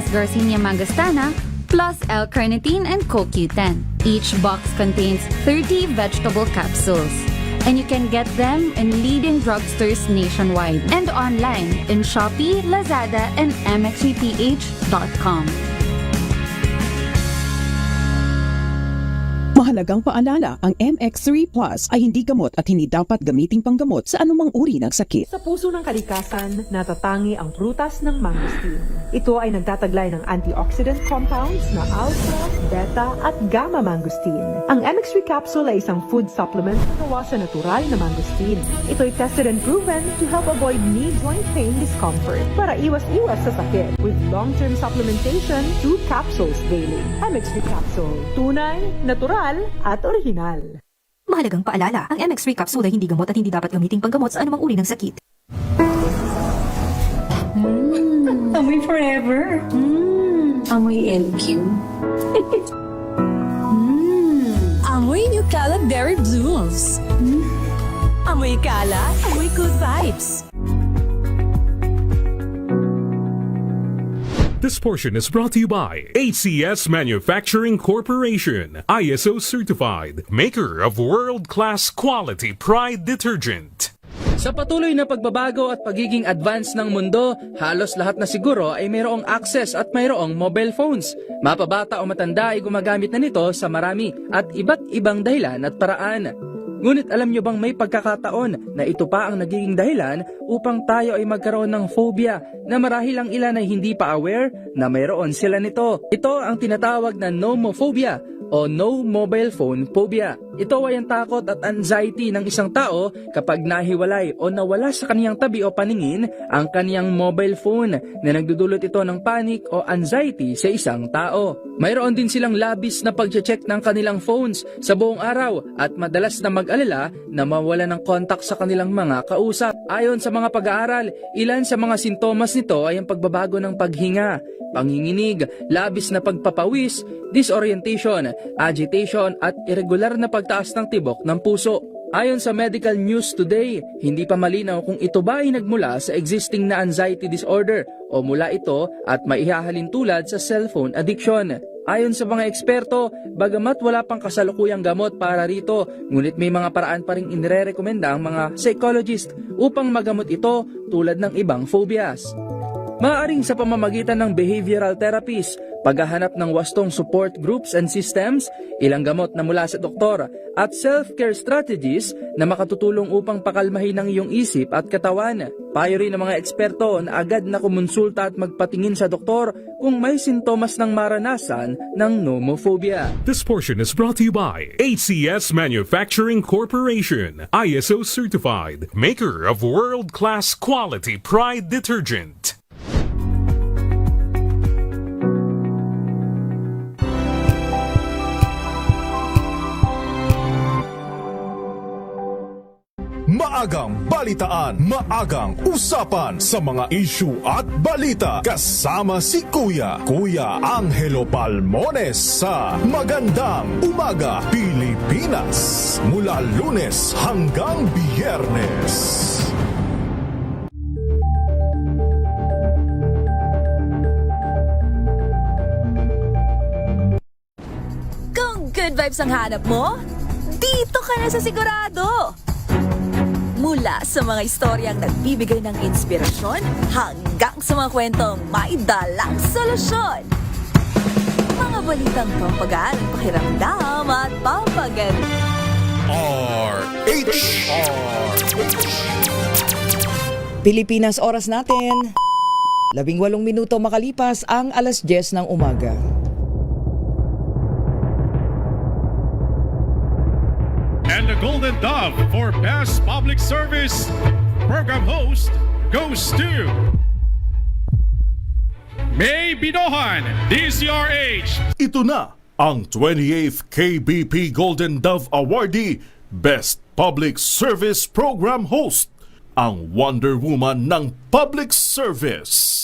plus Garcinia mangostana, plus L-carnitine and CoQ10. Each box contains 30 vegetable capsules. And you can get them in leading drugstores nationwide and online in Shopee, Lazada, and mxvph.com. Mahalagang paalala, ang MX3 Plus ay hindi gamot at hindi dapat gamiting panggamot sa anumang uri ng sakit. Sa puso ng kalikasan, natatangi ang prutas ng mangosteen. Ito ay nagtataglay ng antioxidant compounds na alpha, beta at gamma mangosteen. Ang MX3 capsule ay isang food supplement na gawa sa natural na mangosteen. Ito ay tested and proven to help avoid knee joint pain discomfort para iwas-iwas sa sakit with long-term supplementation 2 capsules daily. MX3 capsule. Tunay, natural at orihinal. Mahalagang paalala, ang MX3 capsule ay hindi gamot at hindi dapat gamiting panggamot sa anumang uri ng sakit. Amoy forever. Amoy LQ. Amoy Nucala Berry Blooms. Amoy Kala, amoy good vibes. This portion is brought to you by ACS Manufacturing Corporation, ISO certified, maker of world-class quality Pride detergent. Sa patuloy na pagbabago at pagiging advance ng mundo, halos lahat na siguro ay mayroong access at mayroong mobile phones. Mapabata o matanda ay gumagamit na nito sa marami at iba't ibang dahilan at paraan. Ngunit alam nyo bang may pagkakataon na ito pa ang nagiging dahilan upang tayo ay magkaroon ng phobia na marahil ang ilan ay hindi pa aware na mayroon sila nito. Ito ang tinatawag na nomophobia o no mobile phone phobia. Ito ay ang takot at anxiety ng isang tao kapag nahiwalay o nawala sa kaniyang tabi o paningin ang kaniyang mobile phone na nagdudulot ito ng panic o anxiety sa isang tao. Mayroon din silang labis na pag-check ng kanilang phones sa buong araw at madalas na mag-alala na mawala ng contact sa kanilang mga kausap. Ayon sa mga pag-aaral, ilan sa mga sintomas nito ay ang pagbabago ng paghinga, panginginig, labis na pagpapawis, disorientation, agitation at irregular na pagtaas ng tibok ng puso. Ayon sa Medical News Today, hindi pa malinaw kung ito ba ay nagmula sa existing na anxiety disorder o mula ito at maihahalin tulad sa cellphone addiction. Ayon sa mga eksperto, bagamat wala pang kasalukuyang gamot para rito, ngunit may mga paraan pa rin inirerekomenda ang mga psychologist upang magamot ito tulad ng ibang phobias. Maaaring sa pamamagitan ng behavioral therapies, paghahanap ng wastong support groups and systems, ilang gamot na mula sa doktor, at self-care strategies na makatutulong upang pakalmahin ang iyong isip at katawan. Payo rin ng mga eksperto na agad na kumonsulta at magpatingin sa doktor kung may sintomas ng maranasan ng nomophobia. This portion is brought to you by ACS Manufacturing Corporation, ISO certified, maker of world-class quality Pride detergent. Maagang balitaan, maagang usapan sa mga issue at balita. Kasama si Kuya Angelo Palmones sa Magandang Umaga Pilipinas. Mula Lunes hanggang Biyernes. Kung good vibes ang hanap mo, dito ka na sa sigurado! Mula sa mga istoryang nagbibigay ng inspirasyon hanggang sa mga kwentong may dalang solusyon. Mga balitang pampagaan, pakiramdam at pampaganda. Pilipinas oras natin. 18 minuto makalipas ang 10:00 ng umaga. And the Golden Dove for Best Public Service Program Host goes to May Binohan, DCRH. Ito na ang 28th KBP Golden Dove Awardee, Best Public Service Program Host, ang Wonder Woman ng Public Service.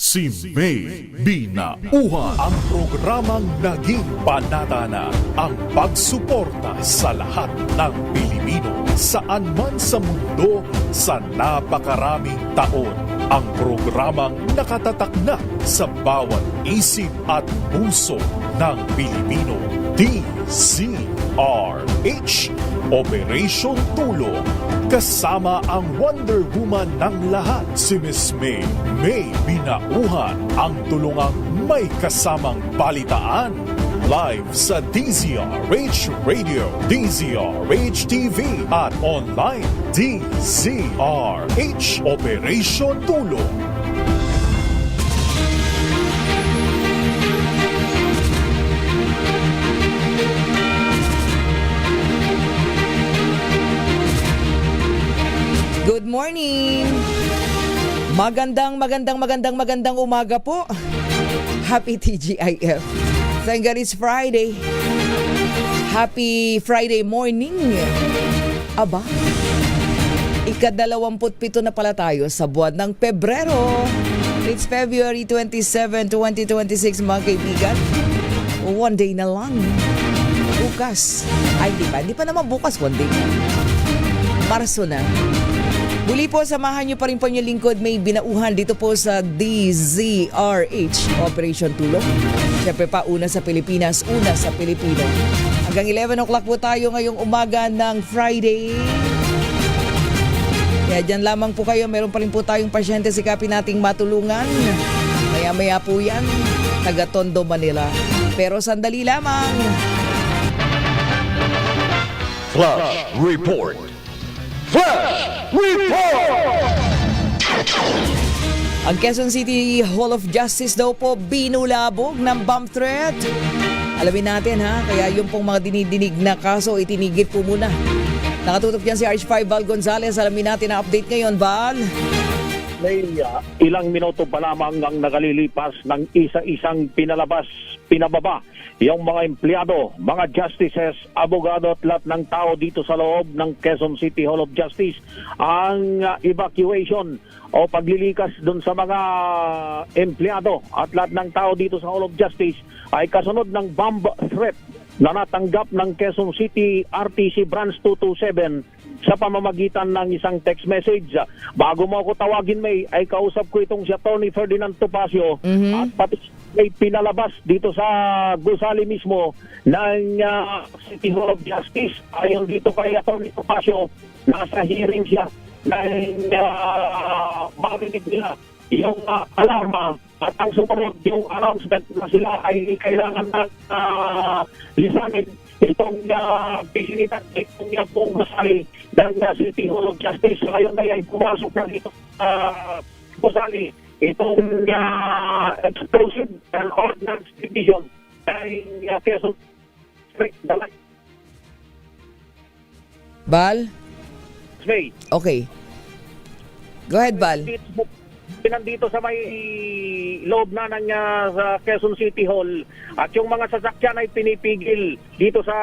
Si May Binauhan. Ang programang naging panata na ang pagsuporta sa lahat ng Pilipino saan man sa mundo sa napakaraming taon. Ang programang nakatatak na sa bawat isip at puso ng Pilipino. DZRH, Operation Tulong. Kasama ang Wonder Woman ng lahat, si Miss May Binauhan, ang tulungang may kasamang balitaan. Live sa DZRH Radio, DZRH TV at online DZRH Operation Tulong. Good morning! Magandang umaga po. Happy TGIF. Thank God it's Friday. Happy Friday morning. Aba, ika-27 na pala tayo sa buwan ng Pebrero. It's February 27, 2026 mga kaibigan. One day na lang. Bukas. Ay, di pa naman bukas, one day. Marso na. Muli po, samahan niyo pa rin po niyo lingkod May Binauhan dito po sa DZRH Operation Tulong. Siyempre pa, una sa Pilipinas, una sa Pilipino. Hanggang 11 o'clock po tayo ngayong umaga ng Friday. Kaya dyan lamang po kayo, meron pa rin po tayong pasyente sikapin nating matulungan. Maya-maya po yan, taga Tondo, Manila. Pero sandali lamang. Flash Report. Flash Report! Ang Quezon City Hall of Justice daw po binulabog ng bomb threat. Alamin natin ha, kaya yung pong mga dinidinig na kaso itinigil po muna. Nakatutok dyan si RH5 Val Gonzales. Alamin natin ang update ngayon, Val. May ilang minuto pa lamang ang nakalilipas ng isa-isang pinababa yung mga empleyado, mga justices, abogado at lahat ng tao dito sa loob ng Quezon City Hall of Justice. Ang evacuation o paglilikas dun sa mga empleyado at lahat ng tao dito sa Hall of Justice ay kasunod ng bomb threat na natanggap ng Quezon City RTC Branch 227 sa pamamagitan ng isang text message. Bago mo ako tawagin, May, ay kausap ko itong si Atty. Ferdinand Topacio at pati may pinalabas dito sa gusali mismo ng City Hall of Justice. Ayon dito kay Atty. Topacio, nasa hearing siya ng marinig nila yung alarma at ang sumunod yung announcement na sila ay kailangan na lisanin itong bisinita, itong pong gusali ng City Hall of Justice. Ngayon ay pumasok na dito gusali itong Explosive and Ordnance Division ay Quezon Street. Val? May. Okay. Go ahead, Val. Nandito sa may loob na ng sa Quezon City Hall at yung mga sasakyan ay pinipigil dito sa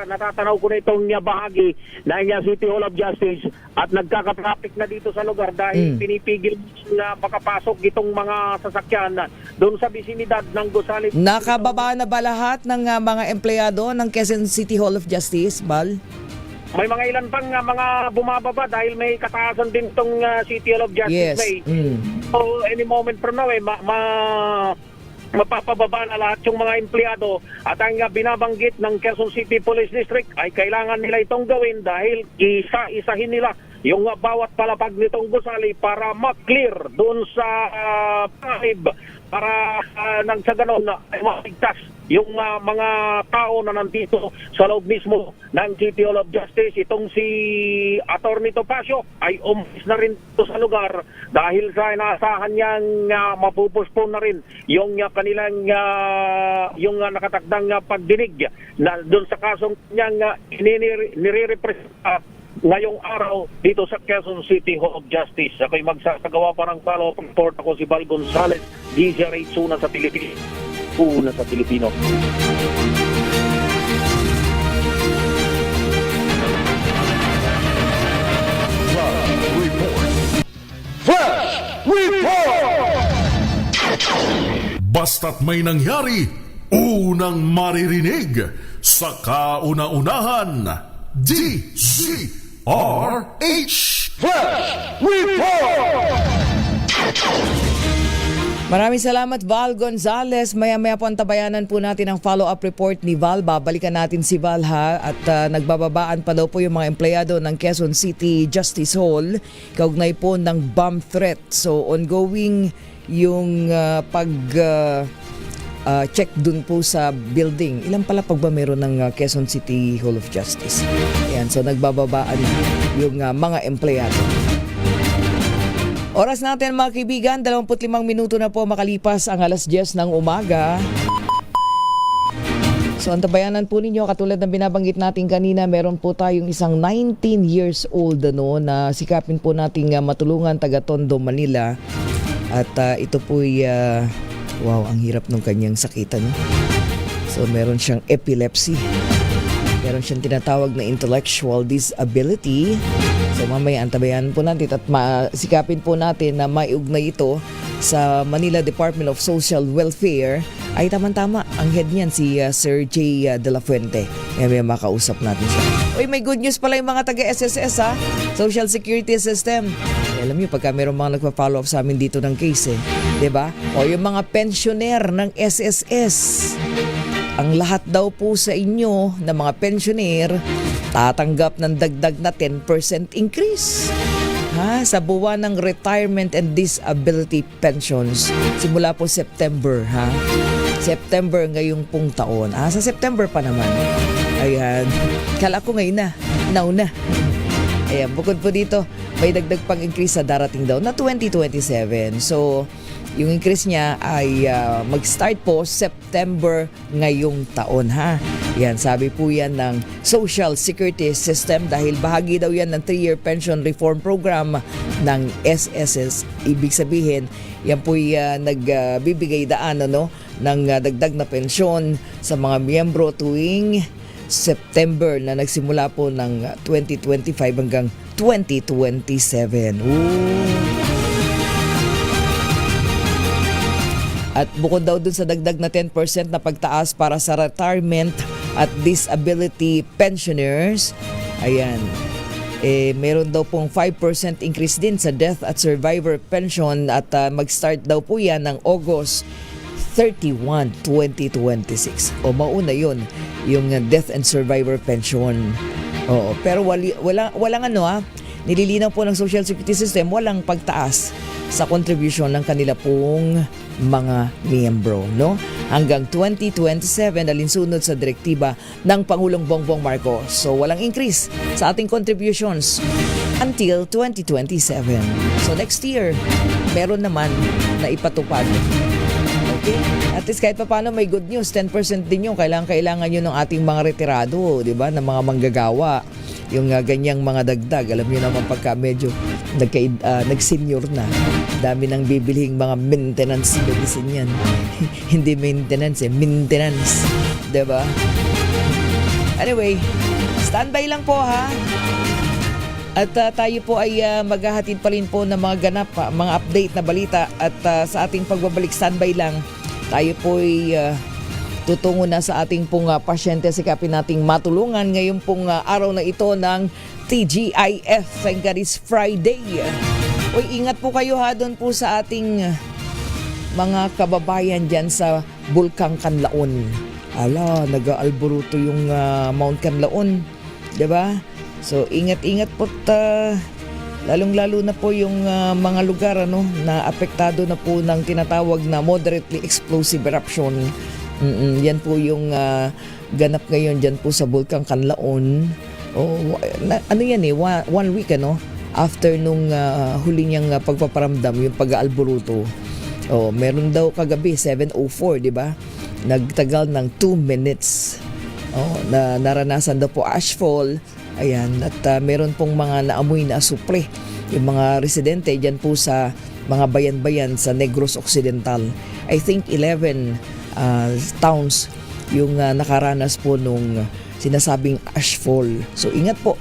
natatanaw ko na itong bahagi ng City Hall of Justice at nagkaka-traffic na dito sa lugar dahil pinipigil na makapasok itong mga sasakyan doon sa bisinidad ng Gusali. Nakababa na ba lahat ng mga empleyado ng Quezon City Hall of Justice, Val? May mga ilan pang mga bumababa dahil may kataasan din itong City Hall of Justice. Yes. So any moment from now mapapababa na lahat yung mga empleyado at ang binabanggit ng Quezon City Police District ay kailangan nila itong gawin dahil isa-isahin nila yung bawat palapag nitong gusali para ma-clear doon sa pahib para nang sa ganon ay maligtas yung mga tao na nandito sa loob mismo ng City Hall of Justice. Itong si Atty. Topacio ay umalis na rin ito sa lugar dahil sa inaasahan niyang mapupuspon na rin yung kanilang yung nakatakdang pagdinig na doon sa kasong niyang nire-represent ngayong araw dito sa Quezon City Hall of Justice. Ako'y magsasagawa pa ng follow-up report. Ako si Val Gonzales, DZRH, una sa Pilipinas. Una sa Pilipino. Flash Report! Basta't may nangyari, unang maririnig sa kauna-unahan. DZRH Flash Report! Maraming salamat, Val Gonzales. Maya-maya po ang tabayanan po natin ang follow-up report ni Val. Babalikan natin si Val, ha. At nagbababaan pa daw po yung mga empleyado ng Quezon City Justice Hall kaugnay po ng bomb threat. So ongoing yung check dun po sa building. Ilan pala pag ba meron ng Quezon City Hall of Justice? Ayan, so nagbababaan yung mga empleyado. Oras natin mga kaibigan, 25 minuto na po makalipas ang 10:00 ng umaga. So ang tabayanan po ninyo, katulad ng binabanggit natin kanina, meron po tayong isang 19 years old na sikapin po nating matulungan, taga Tondo, Manila. At ito po'y, wow, ang hirap ng kanyang sakitan. So meron siyang epilepsy. Meron siyang tinatawag na intellectual disability. So mamaya antabayan po natin at sikapin po natin na maiugnay ito sa Manila Department of Social Welfare. Ay tamang-tama, ang head niyan si Sir J. De La Fuente. May makausap natin siya. Uy, may good news pala yung mga taga-SSS, ha? Social Security System. Alam niyo, pagka mayroong mga nagpa-follow up sa amin dito ng case, diba? O yung mga pensioner ng SSS. Ang lahat daw po sa inyo na mga pensioner tatanggap ng dagdag na 10% increase sa buwan ng retirement and disability pensions simula po September, September ngayong pong taon. Sa September pa naman. Ayan. Kala ko ngayon na. Now na. Ayan, bukod po dito, may dagdag pang increase sa darating daw na 2027. So, yung increase niya ay mag-start po September ngayong taon, ha. Yan, sabi po yan ng Social Security System dahil bahagi daw yan ng 3-year pension reform program ng SSS. Ibig sabihin, yan po nagbibigay daan ng dagdag na pensyon sa mga miyembro tuwing September na nagsimula po ng 2025 hanggang 2027. At bukod daw dun sa dagdag na 10% na pagtaas para sa retirement at disability pensioners, ayan, meron daw pong 5% increase din sa death at survivor pension at mag-start daw po yan ng August 31, 2026. O mauna yun, yung death and survivor pension. Oo, pero walang nililinaw po ng Social Security System, walang pagtaas sa contribution ng kanila pong mga miyembro, hanggang 2027 alinsunod sa direktiba ng Pangulong Bongbong Marcos. So walang increase sa ating contributions until 2027. So next year, meron naman na ipatupad. Okay? At least kahit pa paano may good news, 10% din yung kailangan yun ng ating mga retirado, di ba, ng mga manggagawa. Yung ganyang mga dagdag, alam niyo naman pagka medyo nag-senior na, dami nang bibilhing mga maintenance medicine yan. Hindi maintenance, maintenance. Diba? Anyway, standby lang po, ha? At tayo po ay maghahatid pa rin po ng mga ganap, mga update na balita. At sa ating pagbabalik, standby lang, tayo po ay tutungo na sa ating pong pasyente, sikapin nating matulungan ngayon pong araw na ito ng TGIF. Thank God it's Friday. Uy, ingat po kayo, ha, doon po sa ating mga kababayan dyan sa Bulkang Kanlaon. Nag-aalboruto yung Mount Kanlaon, diba? So ingat-ingat po, lalong-lalo na po yung mga lugar na apektado na po ng tinatawag na moderately explosive eruption. Yan po yung ganap ngayon dyan po sa Bulkang Kanlaon. One week after nung huli niyang pagpaparamdam, yung pag-aalboruto. Meron daw kagabi 7:04, di ba? Nagtagal ng 2 minutes. Na naranasan daw po ashfall. Ayan, at meron pong mga naamoy na asupre. Yung mga residente dyan po sa mga bayan-bayan sa Negros Occidental. I think 11 towns yung nakaranas po nung sinasabing ashfall. So ingat po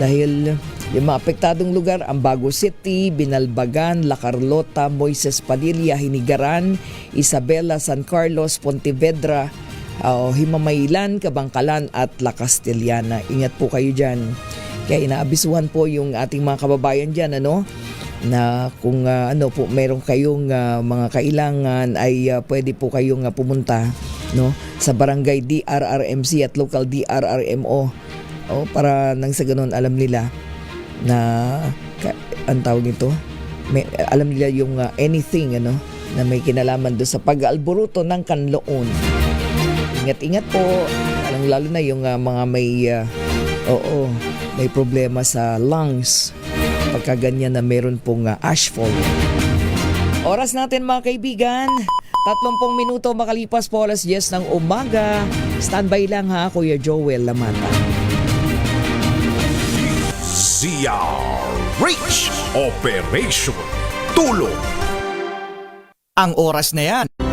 dahil yung mga apektadong lugar, Ambago City, Binalbagan, La Carlota, Moises Padilla, Hinigaran, Isabela, San Carlos, Pontevedra, Himamaylan, Kabangkalan at La Castellana. Ingat po kayo dyan. Kaya inaabisuhan po yung ating mga kababayan dyan na kung ano po meron kayong mga kailangan ay pwede po kayong pumunta no sa barangay DRRMC at local DRRMO para nang sa ganun alam nila na ang tawag nito alam nila yung anything ano na may kinalaman do sa pag-alboruto ng kanloon. Ingat-ingat po lalo na yung mga may problema sa lungs pagka ganyan na meron pong ashfall. Oras natin mga kaibigan, 30 minuto makalipas po 10:00 ng umaga. Standby lang ha, Kuya Joel Lamata. ZRH Operation Tulong. Ang oras na yan.